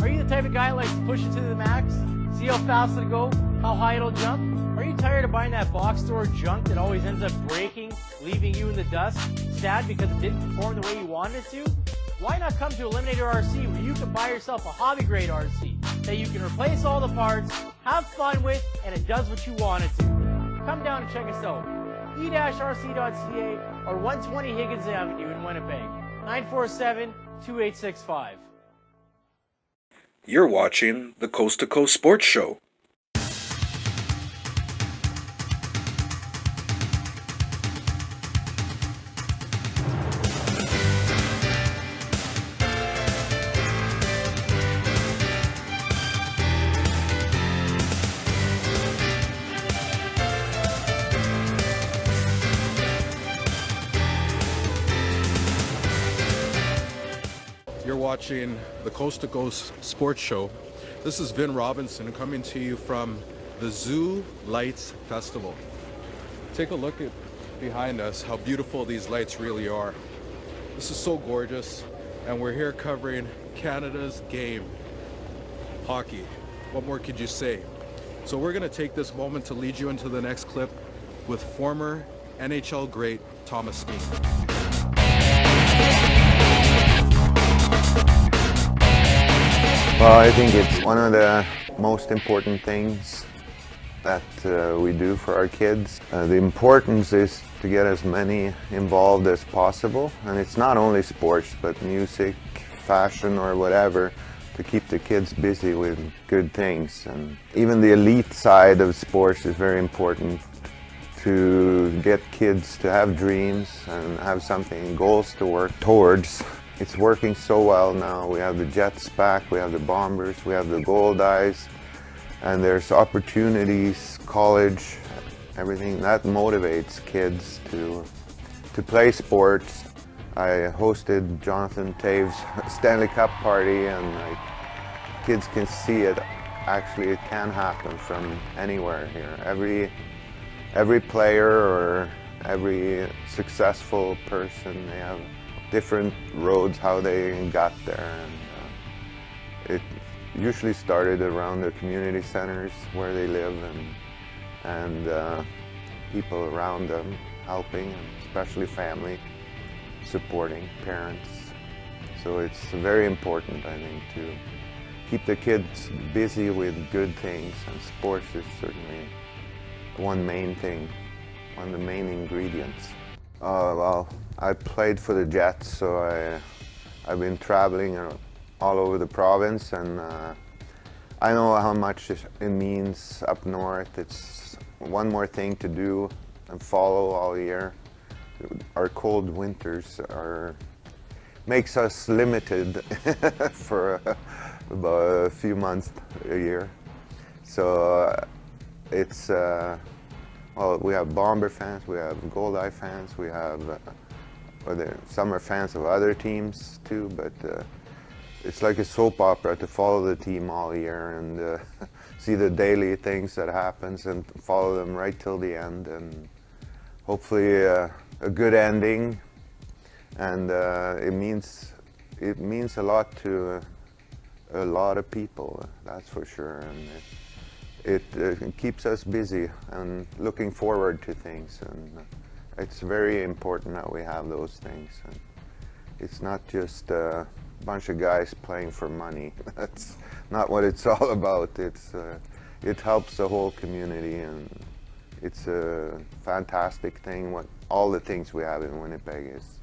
Are you the type of guy that likes to push it to the max? See how fast it'll go? How high it'll jump? Are you tired of buying that box store junk that always ends up breaking, leaving you in the dust, sad because it didn't perform the way you wanted it to? Why not come to Eliminator RC where you can buy yourself a hobby-grade RC that you can replace all the parts, have fun with, and it does what you want it to. Come down and check us out. e-rc.ca or 120 Higgins Avenue in Winnipeg. 947-2865. You're watching the Coast to Coast Sports Show. You're watching the Coast to Coast Sports Show. This is Vin Robinson coming to you from the Zoo Lights Festival. Take a look at behind us how beautiful these lights really are. This is so gorgeous, and we're here covering Canada's game, hockey. What more could you say? So we're going to take this moment to lead you into the next clip with former NHL great Thomas Snead. Well, I think it's one of the most important things that we do for our kids. The importance is to get as many involved as possible, and it's not only sports but music, fashion or whatever, to keep the kids busy with good things. And even the elite side of sports is very important to get kids to have dreams and have something, goals to work towards. It's working so well now. We have the Jets back, we have the Bombers, we have the Gold Eyes, and there's opportunities, college, everything that motivates kids to play sports. I hosted Jonathan Tave's Stanley Cup party, and kids can see it. Actually, it can happen from anywhere here. Every player or every successful person, they have different roads how they got there, and it usually started around the community centers where they live, and people around them helping, and especially family supporting parents. So it's very important, I think, to keep the kids busy with good things, and sports is certainly one main thing, one of the main ingredients. Well, I played for the Jets, so I've been traveling all over the province, and I know how much it means up north. It's one more thing to do and follow all year. Our cold winters makes us limited for about a few months a year. So it's well, we have Bomber fans, we have Gold Eye fans, we have some are fans of other teams too, but it's like a soap opera to follow the team all year and see the daily things that happens and follow them right till the end, and hopefully a good ending. And it means a lot to a lot of people, that's for sure. And it keeps us busy and looking forward to things, and it's very important that we have those things. And it's not just a bunch of guys playing for money. That's not what it's all about. It helps the whole community, and it's a fantastic thing. All the things we have in Winnipeg is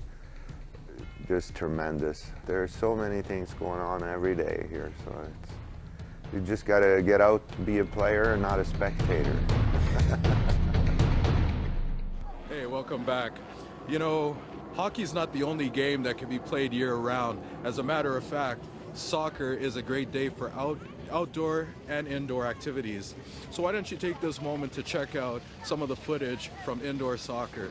just tremendous. There are so many things going on every day here, so you just got to get out to be a player and not a spectator. Hey, welcome back. You know, hockey's not the only game that can be played year-round. As a matter of fact, soccer is a great day for outdoor and indoor activities. So why don't you take this moment to check out some of the footage from indoor soccer.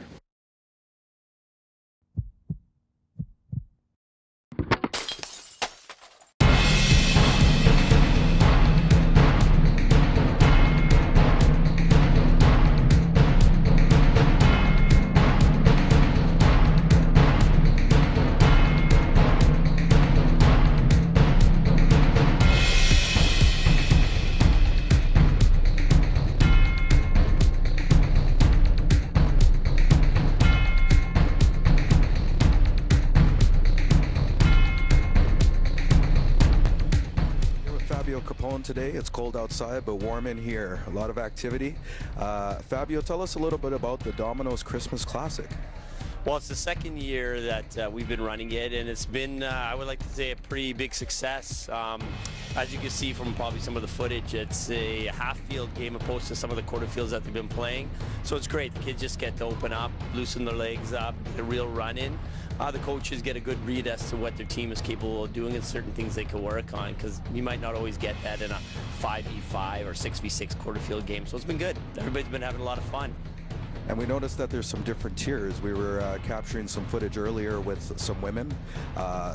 Fabio Capone today. It's cold outside, but warm in here. A lot of activity. Fabio, tell us a little bit about the Domino's Christmas Classic. Well, it's the second year that we've been running it, and it's been, I would like to say, a pretty big success. As you can see from probably some of the footage, it's a half-field game opposed to some of the quarter fields that they've been playing. So it's great. The kids just get to open up, loosen their legs up, get a real run in. The coaches get a good read as to what their team is capable of doing and certain things they can work on, because you might not always get that in a 5v5 or 6v6 quarter field game. So it's been good. Everybody's been having a lot of fun. And we noticed that there's some different tiers. We were capturing some footage earlier with some women,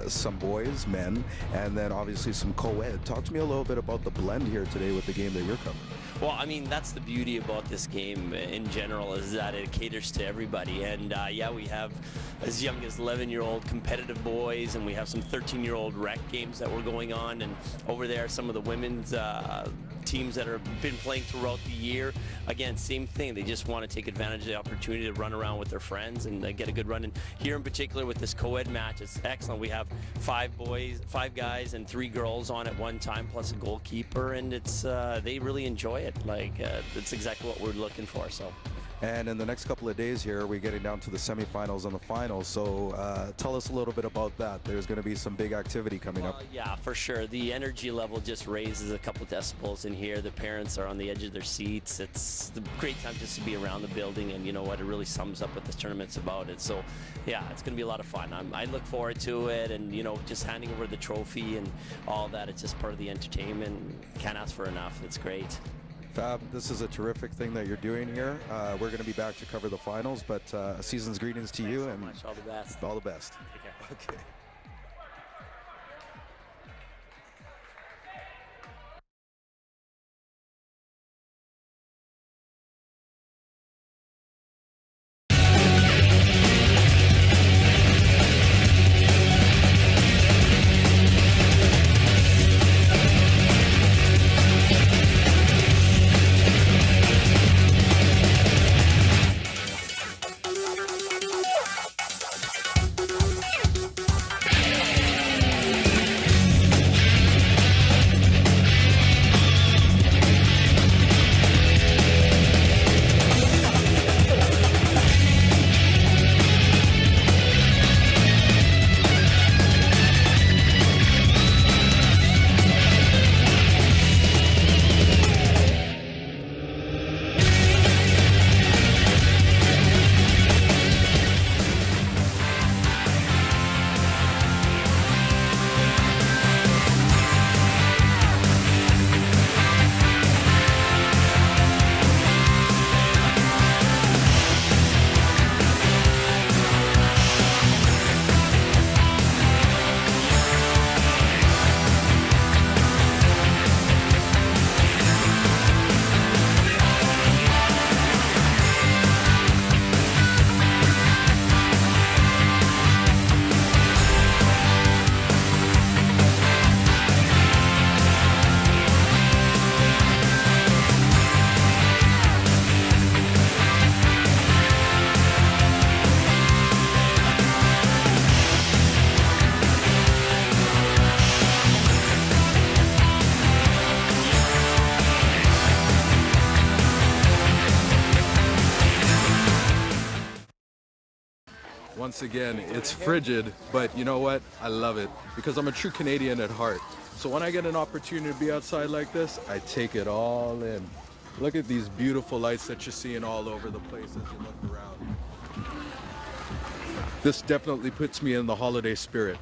some boys, men, and then obviously some co-ed. Talk to me a little bit about the blend here today with the game that you're covering. Well, I mean, that's the beauty about this game in general, is that it caters to everybody. And yeah, we have as young as 11-year-old competitive boys, and we have some 13-year-old rec games that were going on. And over there, some of the women's teams that have been playing throughout the year. Again, same thing. They just want to take advantage of the opportunity to run around with their friends and get a good run. And here in particular with this co-ed match, it's excellent. We have 5 guys and 3 girls on at one time, plus a goalkeeper, and it's they really enjoy it. Like it's exactly what we're looking for. So. And in the next couple of days here, we're getting down to the semifinals and the finals. So tell us a little bit about that. There's going to be some big activity coming up. Yeah, for sure. The energy level just raises a couple decibels in here. The parents are on the edge of their seats. It's a great time just to be around the building, and you know what? It really sums up what this tournament's about. It. So, yeah, it's going to be a lot of fun. I look forward to it, and you know, just handing over the trophy and all that. It's just part of the entertainment. Can't ask for enough. It's great. Fab, this is a terrific thing that you're doing here. We're going to be back to cover the finals, but season's greetings to you. Thanks so much. All the best. All the best. Take care. Okay. Once again, it's frigid, but you know what? I love it because I'm a true Canadian at heart. So when I get an opportunity to be outside like this, I take it all in. Look at these beautiful lights that you're seeing all over the place as you look around. This definitely puts me in the holiday spirit.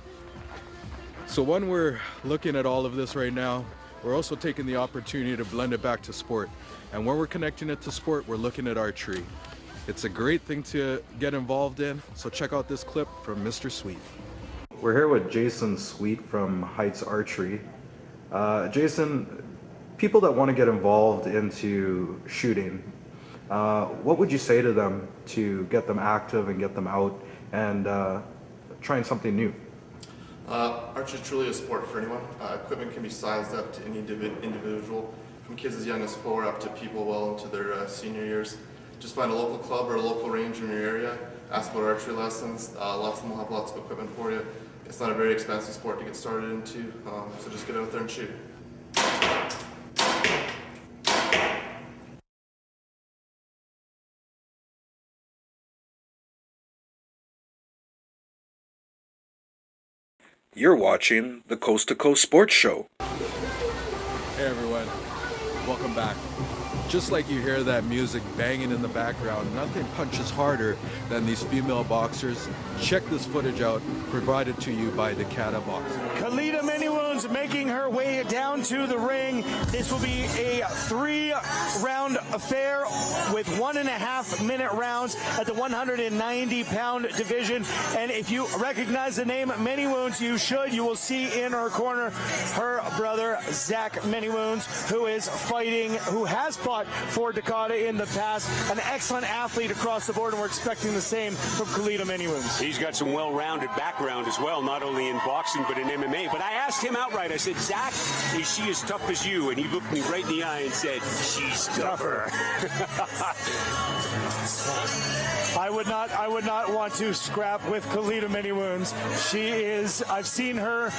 So when we're looking at all of this right now, we're also taking the opportunity to blend it back to sport. And when we're connecting it to sport, we're looking at archery. It's a great thing to get involved in, so check out this clip from Mr. Sweet. We're here with Jason Sweet from Heights Archery. Jason, people that want to get involved into shooting, what would you say to them to get them active and get them out and trying something new? Archery is truly a sport for anyone. Equipment can be sized up to any individual, from kids as young as 4 up to people well into their senior years. Just find a local club or a local range in your area, ask about archery lessons. Lots of them will have lots of equipment for you. It's not a very expensive sport to get started into, so just get out there and shoot. You're watching the Coast to Coast Sports Show. Hey everyone, welcome back. Just like you hear that music banging in the background, nothing punches harder than these female boxers. Check this footage out, provided to you by Decada Boxing. Kalita Manywounds making her way down to the ring. This will be a 3-round affair with 1.5-minute rounds at the 190-pound division. And if you recognize the name Manywounds, you should. You will see in her corner her brother, Zach Manywounds, who has fought for Decada in the past. An excellent athlete across the board, and we're expecting the same from Kalita Manywounds. He's got some well-rounded background as well, not only in boxing but in MMA. But I asked him outright, I said, Zach, is she as tough as you? And he looked me right in the eye and said, she's tougher. I would not want to scrap with Kalita Manywounds. She is, I've seen her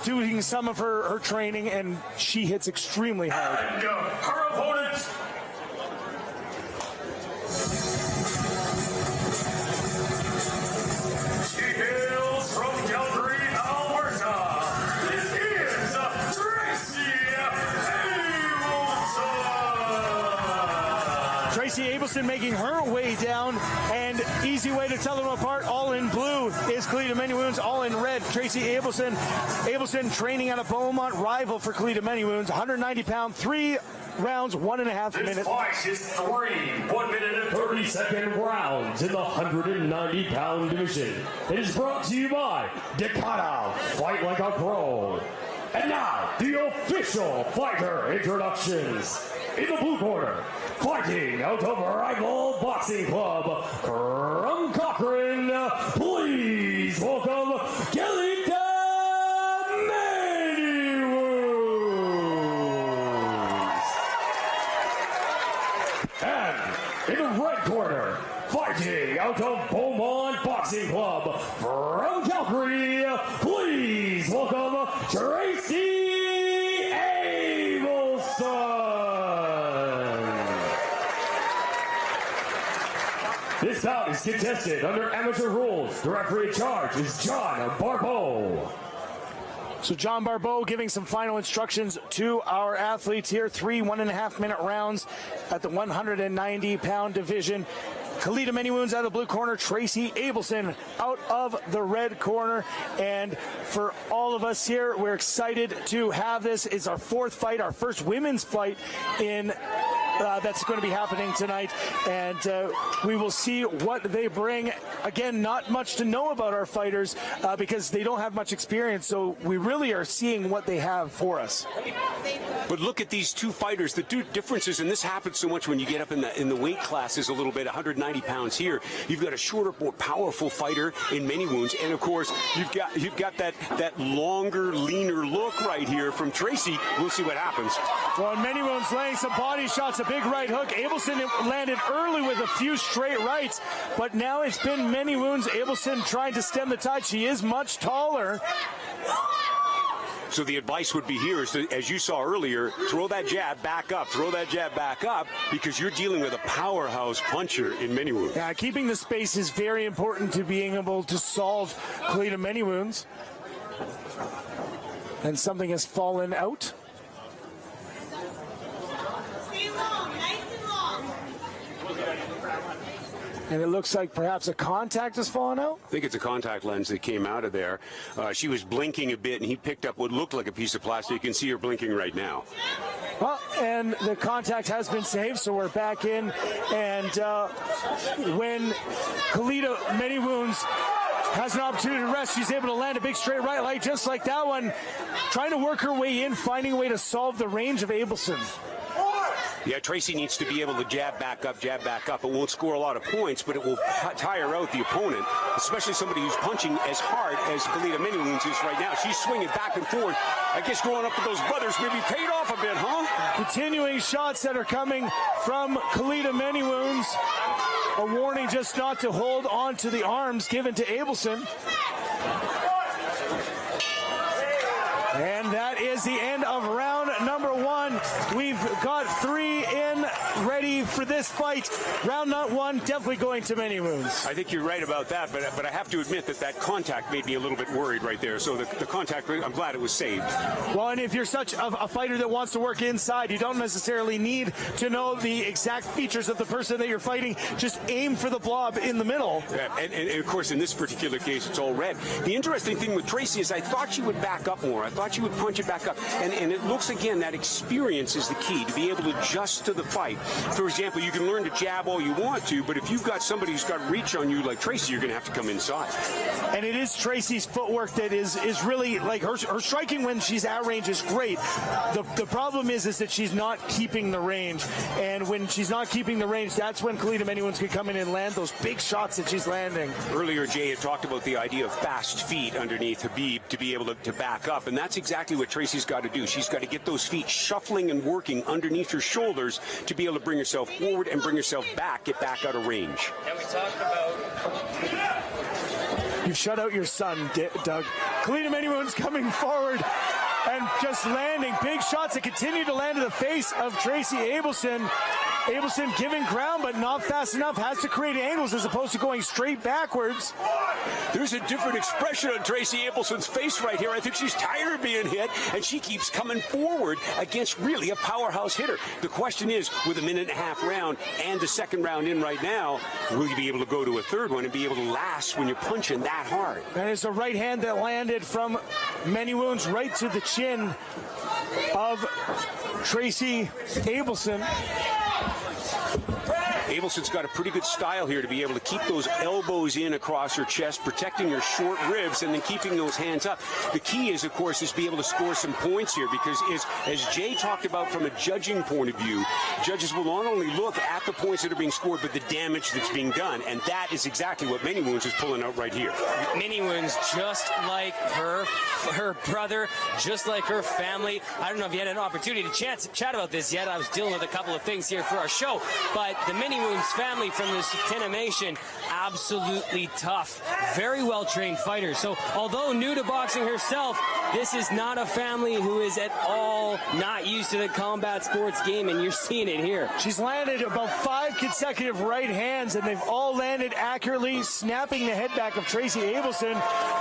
doing some of her training, and she hits extremely hard. And her opponent, she hails from Calgary, Alberta. This is Tracy Abelson. Tracy Abelson making her way down, and easy way to tell them apart. All in blue is Kalita Manywounds, all in red, Tracy Abelson. Abelson training at a Beaumont rival for Kalita Manywounds, 190-pound, 3 rounds, 1.5 minutes. This fight is 3 1-minute and 30-second rounds in the 190-pound division. It is brought to you by Decada, Fight Like a Pro. And now, the official fighter introductions. In the blue corner, fighting out of Rival Boxing Club from Cochrane, please welcome Kalita Manywounds. And in the red corner, fighting out of Beaumont Boxing Club from Calgary, please welcome Tracy Abelson. This bout is contested under amateur rules. The referee in charge is John Barbeau. So John Barbeau giving some final instructions to our athletes here. 3 1.5-minute rounds at the 190-pound division. Kalita Manywounds out of the blue corner, Tracy Abelson out of the red corner. And for all of us here, we're excited to have this. It's our 4th fight, our first women's fight in that's going to be happening tonight, and we will see what they bring. Again, not much to know about our fighters because they don't have much experience, so we really are seeing what they have for us. But look at these two fighters. The two differences, and this happens so much when you get up in the weight classes a little bit, 190 pounds here. You've got a shorter, more powerful fighter in Manywounds, and of course, you've got that longer, leaner look right here from Tracy. We'll see what happens. Well, Manywounds laying some body shots, a big right hook. Abelson landed early with a few straight rights, but now it's been Manywounds. Abelson trying to stem the tide. She is much taller. So the advice would be here is to, as you saw earlier, throw that jab back up, because you're dealing with a powerhouse puncher in Manywounds. Yeah, keeping the space is very important to being able to solve Kalita Manywounds. And something has fallen out. Stay long, nice and long. And it looks like perhaps a contact has fallen out. I think it's a contact lens that came out of there. She was blinking a bit, and he picked up what looked like a piece of plastic. You can see her blinking right now. Well, and the contact has been saved, so we're back in. And when Kalita Manywounds has an opportunity to rest, she's able to land a big straight right leg just like that one. Trying to work her way in, finding a way to solve the range of Abelson. Yeah, Tracy needs to be able to jab back up. It won't score a lot of points, but it will tire out the opponent, especially somebody who's punching as hard as Kalita Manywounds is right now. She's swinging back and forth. I guess growing up with those brothers maybe paid off a bit, huh? Continuing shots that are coming from Kalita Manywounds. A warning just not to hold on to the arms given to Abelson. And that is the end of round number 1. we've got 3 in, ready for this fight. Round not 1, definitely going to many wounds. I think you're right about that, but I have to admit that contact made me a little bit worried right there. So the contact, I'm glad it was saved. Well, and if you're such a fighter that wants to work inside, you don't necessarily need to know the exact features of the person that you're fighting. Just aim for the blob in the middle. Yeah, and of course, in this particular case, it's all red. The interesting thing with Tracy is I thought she would back up more. I thought she would punch it back up. And it looks, again, that experience is the key, to be able to adjust to the fight. For example, you can learn to jab all you want to, but if you've got somebody who's got reach on you like Tracy, you're going to have to come inside. And it is Tracy's footwork that is really, like, her striking when she's at range is great. The problem is that she's not keeping the range. And when she's not keeping the range, that's when Kalita Manywounds can come in and land those big shots that she's landing. Earlier, Jay had talked about the idea of fast feet underneath Habib to be able to back up, and that's exactly what Tracy's got to do. She's got to get those feet shuffling and working underneath her shoulders to be able to bring herself forward and bring herself back, get back out of range. And we talked about... You've shut out your son, Doug. Kalita Manywounds coming forward and just landing big shots that continue to land to the face of Tracy Abelson. Abelson giving ground, but not fast enough. Has to create angles as opposed to going straight backwards. There's a different expression on Tracy Abelson's face right here. I think she's tired of being hit, and she keeps coming forward against really a powerhouse hitter. The question is, with a 1.5-minute round and the second round in right now, will you be able to go to a third one and be able to last when you're punching that hard? And it's a right hand that landed from Manywounds right to the chin of Tracy Abelson. Abelson's got a pretty good style here to be able to keep those elbows in across her chest, protecting her short ribs, and then keeping those hands up. The key is, of course, is to be able to score some points here, because as Jay talked about from a judging point of view, judges will not only look at the points that are being scored, but the damage that's being done, and that is exactly what Manywounds is pulling out right here. Manywounds, just like her brother, just like her family. I don't know if you had an opportunity to chat about this yet. I was dealing with a couple of things here for our show, but the Manywounds family from the Nation, absolutely tough, very well-trained fighters. So although new to boxing herself, this is not a family who is at all not used to the combat sports game, and you're seeing it here. She's landed about 5 consecutive right hands, and they've all landed accurately, snapping the head back of Tracy Abelson.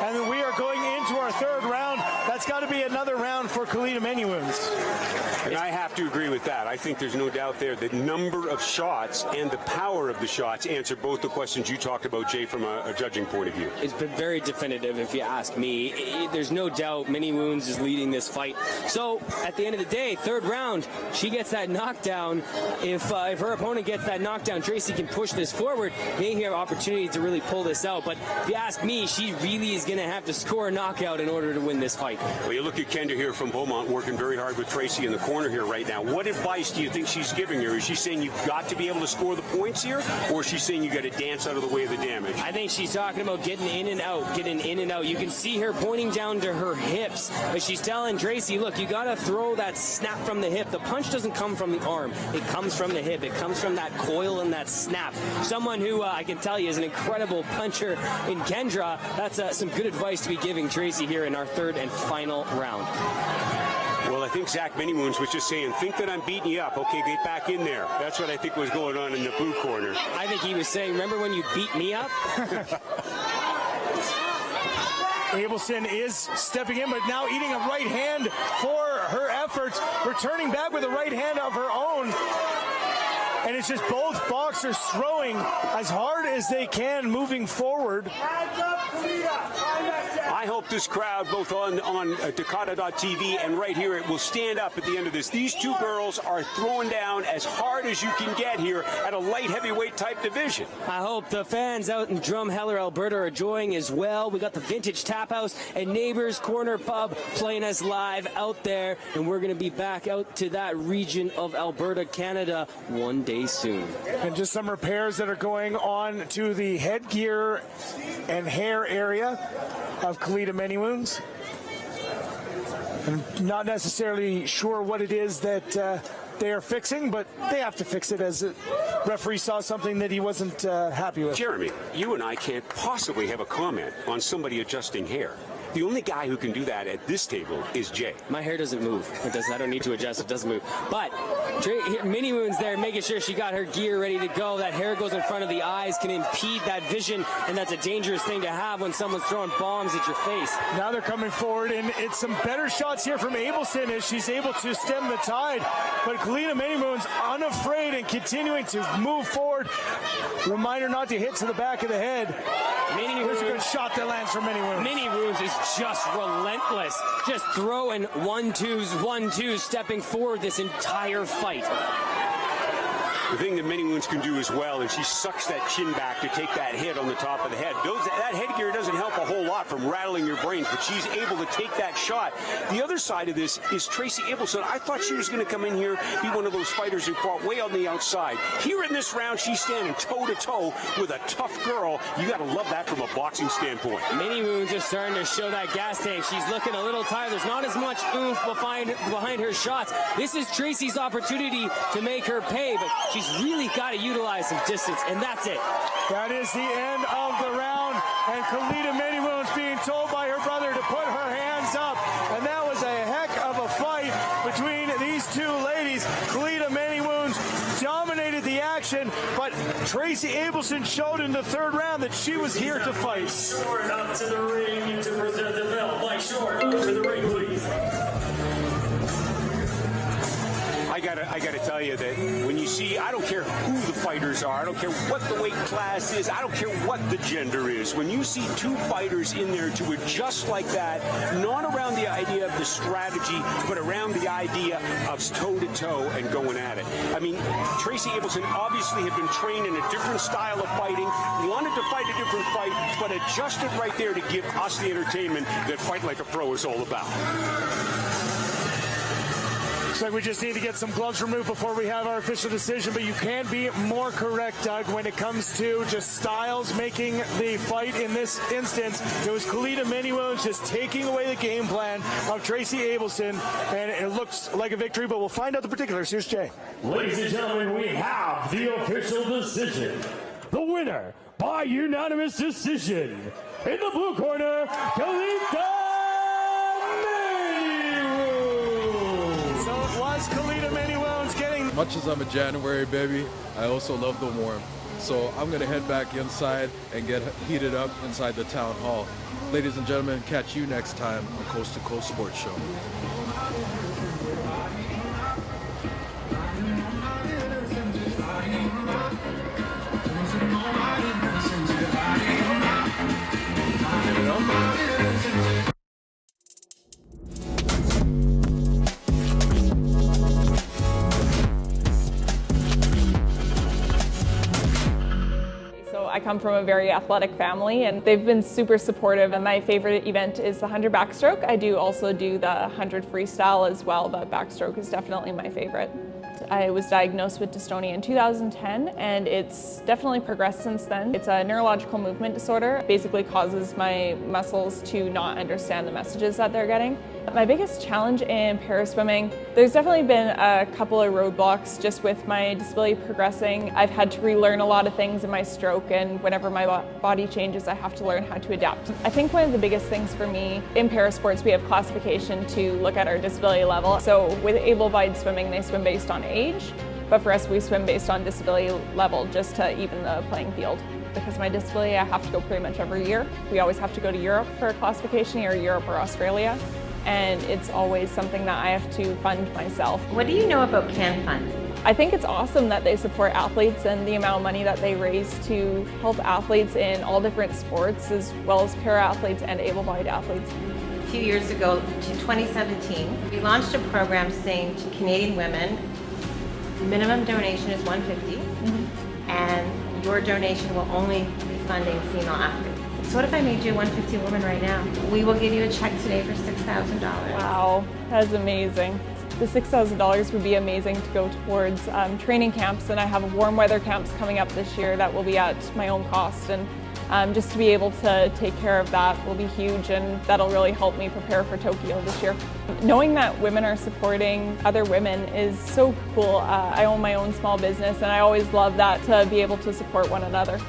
And then we are going into our third round. That's got to be another round for Kalita Manywounds. And I have to agree with that. I think there's no doubt there that number of shots and the power of the shots answer both the questions you talked about, Jay, from a judging point of view. It's been very definitive, if you ask me. There's no doubt Manywounds is leading this fight. So at the end of the day, third round, she gets that knockdown. If her opponent gets that knockdown, Tracy can push this forward. May have opportunity to really pull this out. But if you ask me, she really is going to have to score a knockout in order to win this fight. Well, you look at Kendra here from Beaumont working very hard with Tracy in the corner here right now. What advice do you think she's giving her? Is she saying you've got to be able to score the points here, or is she saying you got to dance out of the way of the damage? I think she's talking about getting in and out, getting in and out. You can see her pointing down to her hips, but she's telling Tracy, look, you got to throw that snap from the hip. The punch doesn't come from the arm. It comes from the hip. It comes from that coil and that snap. Someone who I can tell you is an incredible puncher in Kendra. That's some good advice to be giving Tracy here in our third and final round. Well, I think Zach Manywounds was just saying, think that I'm beating you up. Okay, get back in there. That's what I think was going on in the blue corner. I think he was saying, remember when you beat me up? Abelson is stepping in, but now eating a right hand for her efforts, returning back with a right hand of her own. And it's just both boxers throwing as hard as they can moving forward. I hope this crowd, both on Dakota.tv and right here, it will stand up at the end of this. These two girls are throwing down as hard as you can get here at a light heavyweight type division. I hope the fans out in Drumheller, Alberta are enjoying as well. We got the Vintage Tap House and Neighbors Corner Pub playing us live out there, and we're going to be back out to that region of Alberta, Canada one day soon. And just some repairs that are going on to the headgear and hair area of Kalita Manywounds. I'm not necessarily sure what it is that they are fixing, but they have to fix it, as the referee saw something that he wasn't happy with. Jeremy, you and I can't possibly have a comment on somebody adjusting hair. The only guy who can do that at this table is Jay. My hair doesn't move. It doesn't. I don't need to adjust. It doesn't move. But Mini Moon's there, making sure she got her gear ready to go. That hair goes in front of the eyes, can impede that vision, and that's a dangerous thing to have when someone's throwing bombs at your face. Now they're coming forward, and it's some better shots here from Abelson as she's able to stem the tide. But Kalina Mini Moon's unafraid and continuing to move forward. Reminder not to hit to the back of the head. Here's a good shot that lands from Mini Moons. Mini Moons is just relentless. Just throwing 1-2s, stepping forward this entire fight. The thing that Mini Moons can do as well, and she sucks that chin back to take that hit on the top of the head. That headgear doesn't help a whole lot from rattling your brains, but she's able to take that shot. The other side of this is Tracy Abelson. I thought she was going to come in here, be one of those fighters who fought way on the outside. Here in this round, she's standing toe-to-toe with a tough girl. You got to love that from a boxing standpoint. Mini Moons is starting to show that gas tank. She's looking a little tired. There's not as much oomph behind her shots. This is Tracy's opportunity to make her pay, but she's really got to utilize some distance, and that's it. That is the end of the round, and Kalina Mini Moons being told by her brother to put her hands up, and that was a heck of a fight between these two ladies. Kalina Mini Moons dominated the action, but Tracy Abelson showed in the third round that she was here to fight. Short up to the ring to present the belt. Mike Short, up to the ring, please. I gotta tell you that when you see, I don't care who the fighters are, I don't care what the weight class is, I don't care what the gender is. When you see two fighters in there to adjust like that, not around the idea of the strategy, but around the idea of toe-to-toe and going at it. I mean, Tracy Abelson obviously had been trained in a different style of fighting, wanted to fight a different fight, but adjusted right there to give us the entertainment that Fight Like a Pro is all about. Looks like we just need to get some gloves removed before we have our official decision, but you can be more correct, Doug, when it comes to just styles making the fight. In this instance, it was Kalina Mini Moons just taking away the game plan of Tracy Abelson, and it looks like a victory, but we'll find out the particulars. Here's Jay. Ladies and gentlemen, we have the official decision. The winner by unanimous decision in the blue corner, Kalina Kalina Mini Moons getting... Much as I'm a January baby, I also love the warmth. So I'm gonna head back inside and get heated up inside the town hall. Ladies and gentlemen, catch you next time on Coast to Coast Sports Show. I come from a very athletic family, and they've been super supportive, and my favorite event is the 100 backstroke. I do also do the 100 freestyle as well, but backstroke is definitely my favorite. I was diagnosed with dystonia in 2010, and it's definitely progressed since then. It's a neurological movement disorder. It basically causes my muscles to not understand the messages that they're getting. My biggest challenge in para-swimming, there's definitely been a couple of roadblocks just with my disability progressing. I've had to relearn a lot of things in my stroke, and whenever my body changes, I have to learn how to adapt. I think one of the biggest things for me, in parasports, we have classification to look at our disability level. So with able-bodied swimming, they swim based on age, but for us, we swim based on disability level just to even the playing field. Because of my disability, I have to go pretty much every year. We always have to go to Europe for a classification, either Europe or Australia. And it's always something that I have to fund myself. What do you know about CanFund? I think it's awesome that they support athletes and the amount of money that they raise to help athletes in all different sports, as well as para-athletes and able-bodied athletes. A few years ago, to 2017, we launched a program saying to Canadian women, minimum donation is $150, and your donation will only be funding female athletes. So what if I made you a $150 woman right now? We will give you a check today for $6,000. Wow, that's amazing. The $6,000 would be amazing to go towards training camps, and I have warm weather camps coming up this year that will be at my own cost, and just to be able to take care of that will be huge, and that'll really help me prepare for Tokyo this year. Knowing that women are supporting other women is so cool. I own my own small business, and I always love that, to be able to support one another.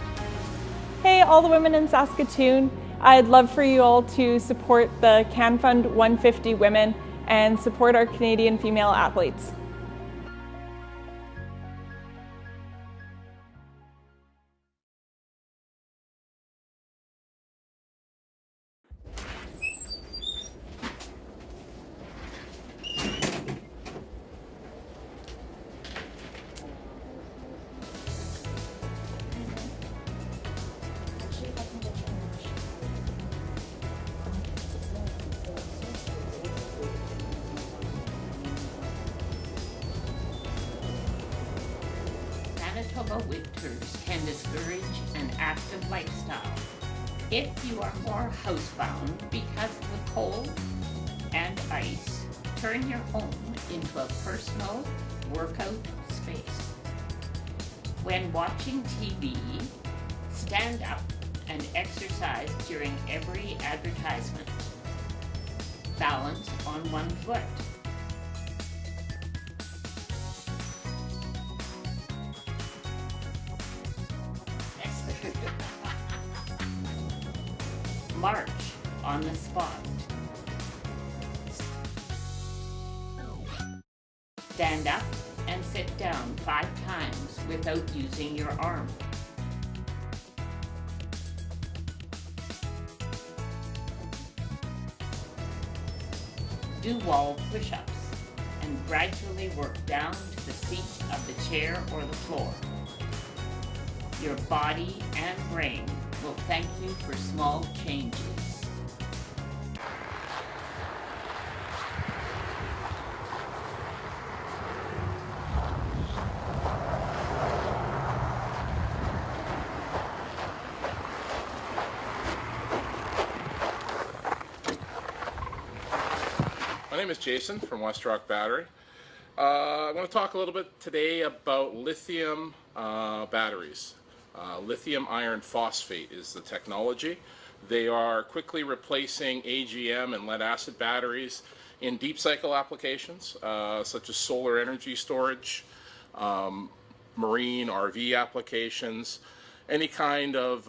Hey, all the women in Saskatoon. I'd love for you all to support the Can Fund 150 Women and support our Canadian female athletes. Manitoba winters can discourage an active lifestyle. If you are more housebound because of the cold and ice, turn your home into a personal workout space. When watching TV, stand up and exercise during every advertisement. Balance on one foot. March on the spot. Stand up and sit down 5 times without using your arm. Do wall push-ups and gradually work down to the seat of the chair or the floor. Your body and brain will thank you for small changes. My name is Jason from West Rock Battery. I'm going to talk a little bit today about lithium batteries. Lithium iron phosphate is the technology. They are quickly replacing AGM and lead acid batteries in deep cycle applications such as solar energy storage, marine RV applications, any kind of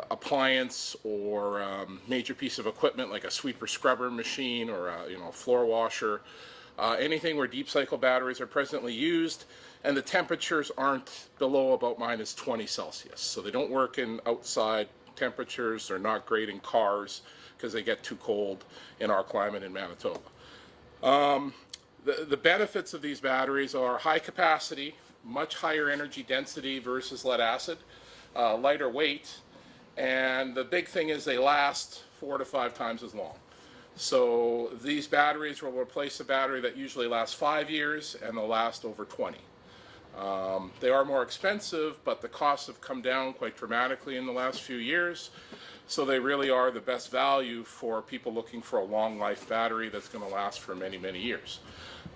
appliance or major piece of equipment like a sweeper scrubber machine or a floor washer, anything where deep cycle batteries are presently used and the temperatures aren't below about minus 20 Celsius. So they don't work in outside temperatures. They're not great in cars because they get too cold in our climate in Manitoba. The benefits of these batteries are high capacity, much higher energy density versus lead acid, lighter weight, and the big thing is they last 4 to 5 times as long. So these batteries will replace a battery that usually lasts 5 years and they'll last over 20. They are more expensive, but the costs have come down quite dramatically in the last few years. So they really are the best value for people looking for a long life battery that's going to last for many, many years.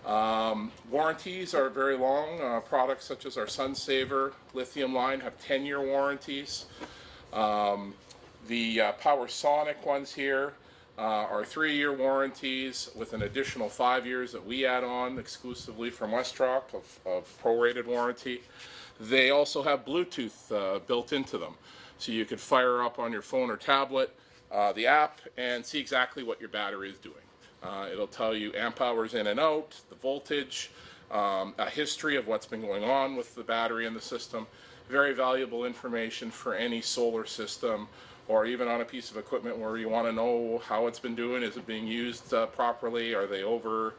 Warranties are very long. Products such as our SunSaver lithium line have 10-year warranties. The PowerSonic ones here are 3-year warranties with an additional 5 years that we add on exclusively from Westrock of prorated warranty. They also have Bluetooth built into them, so you could fire up on your phone or tablet the app and see exactly what your battery is doing. It'll tell you amp hours in and out, the voltage, a history of what's been going on with the battery in the system. Very valuable information for any solar system or even on a piece of equipment where you want to know how it's been doing. Is it being used properly? Are they overusing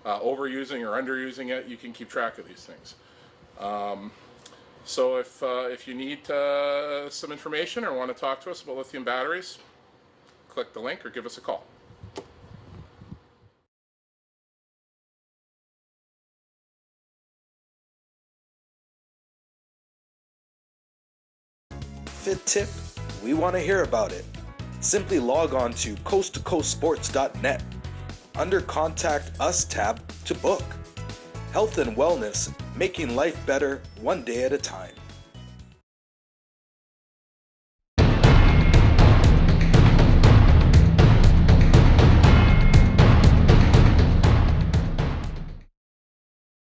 or underusing it? You can keep track of these things. So if you need some information or want to talk to us about lithium batteries, click the link or give us a call. Fit tip? We want to hear about it. Simply log on to coasttocoastsports.net. Under Contact Us tab to book. Health and wellness, making life better one day at a time.